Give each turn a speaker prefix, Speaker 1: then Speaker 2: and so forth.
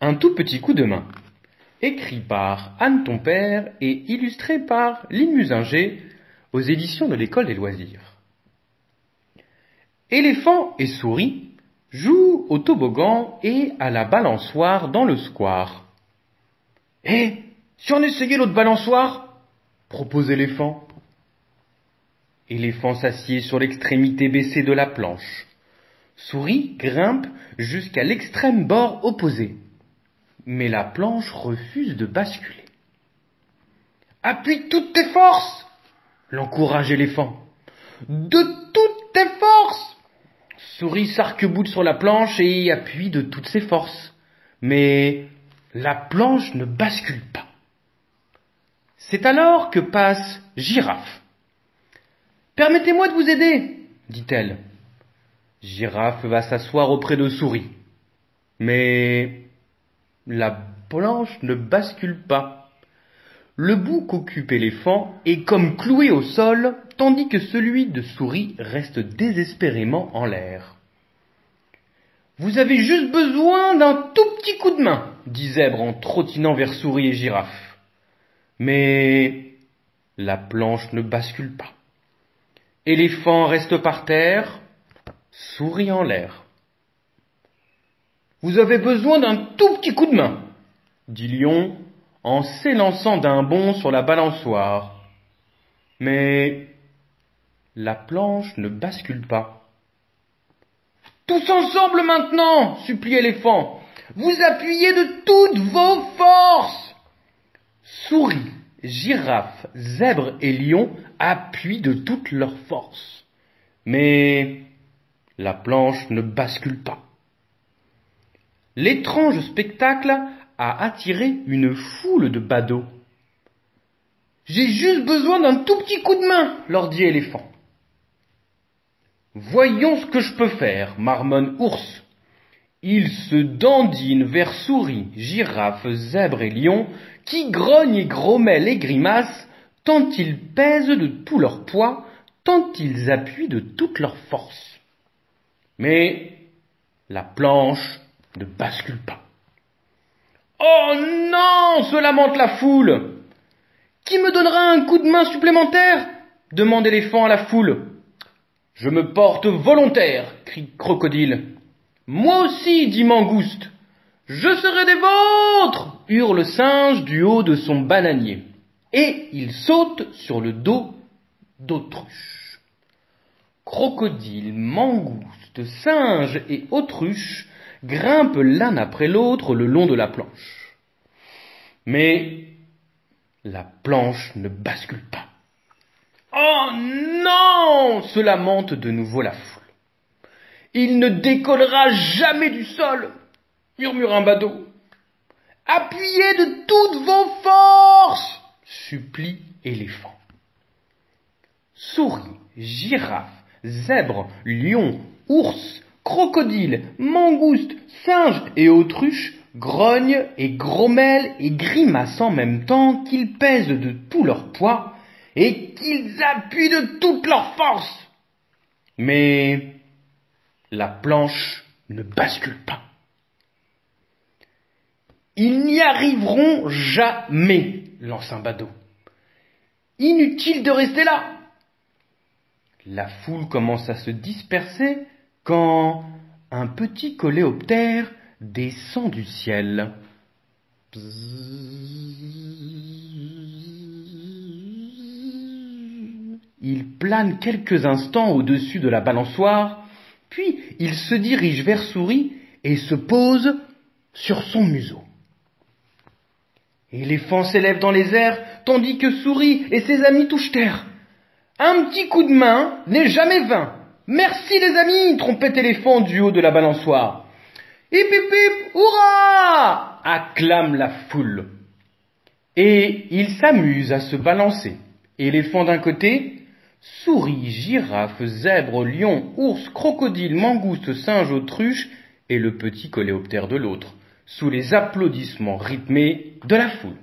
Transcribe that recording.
Speaker 1: Un tout petit coup de main, écrit par Anne ton père et illustré par Lynn Musinger aux éditions de l'École des loisirs. Éléphant et souris jouent au toboggan et à la balançoire dans le square. « Eh, si on essayait l'autre balançoire ?» propose Éléphant. Éléphant s'assied sur l'extrémité baissée de la planche. Souris grimpe jusqu'à l'extrême bord opposé. Mais la planche refuse de basculer. « Appuie toutes tes forces !» l'encourage Éléphant. « De toutes tes forces !» Souris s'arc-boute sur la planche et appuie de toutes ses forces. Mais la planche ne bascule pas. C'est alors que passe Girafe. « Permettez-moi de vous aider, » dit-elle. Girafe va s'asseoir auprès de Souris. Mais la planche ne bascule pas. Le bout qu'occupe Éléphant est comme cloué au sol, tandis que celui de Souris reste désespérément en l'air. « Vous avez juste besoin d'un tout petit coup de main, » dit Zèbre en trottinant vers Souris et Girafe. Mais la planche ne bascule pas. Éléphant reste par terre, Souris en l'air. « Vous avez besoin d'un tout petit coup de main, » dit Lion en s'élançant d'un bond sur la balançoire. Mais la planche ne bascule pas. « Tous ensemble maintenant, » supplie Éléphant. « Vous appuyez de toutes vos forces !» Souris, Girafe, Zèbre et Lion appuient de toutes leurs forces. Mais la planche ne bascule pas. L'étrange spectacle a attiré une foule de badauds. « J'ai juste besoin d'un tout petit coup de main, » leur dit Éléphant. « Voyons ce que je peux faire, » marmonne Ours. Il se dandine vers Souris, Girafe, Zèbre et Lion, qui grognent et grommellent et grimacent, tant ils pèsent de tout leur poids, tant ils appuient de toute leur force. Mais la planche ne bascule pas. « Oh non !» se lamente la foule. « Qui me donnera un coup de main supplémentaire ?» demande Éléphant à la foule. « Je me porte volontaire !» crie Crocodile. « Moi aussi !» dit Mangouste. « Je serai des vôtres !» hurle Singe du haut de son bananier. Et il saute sur le dos d'Autruche. Crocodile, Mangouste, Singe et Autruche grimpent l'un après l'autre le long de la planche. Mais la planche ne bascule pas. « Oh non !» se lamente de nouveau la foule. « Il ne décollera jamais du sol !» murmure un badaud. « Appuyez de toutes vos forces !» supplie Éléphant. Souris, Girafe, Zèbre, Lion, Ours, Crocodile, Mangouste, Singe et Autruche grognent et grommellent et grimacent en même temps qu'ils pèsent de tout leur poids et qu'ils appuient de toute leur force. Mais la planche ne bascule pas. « Ils n'y arriveront jamais !» lance un badaud. « Inutile de rester là !» La foule commence à se disperser quand un petit coléoptère descend du ciel. Il plane quelques instants au-dessus de la balançoire, puis il se dirige vers Souris et se pose sur son museau. Éléphant s'élève dans les airs, tandis que Souris et ses amis touchent terre. « Un petit coup de main n'est jamais vain. Merci les amis !» trompette Éléphant du haut de la balançoire. « Hip hip hip, hurrah !» acclame la foule. Et ils s'amusent à se balancer. Éléphant d'un côté, Souris, Girafe, Zèbre, Lion, Ours, Crocodile, Mangouste, Singe, Autruche et le petit coléoptère de l'autre, sous les applaudissements rythmés de la foule.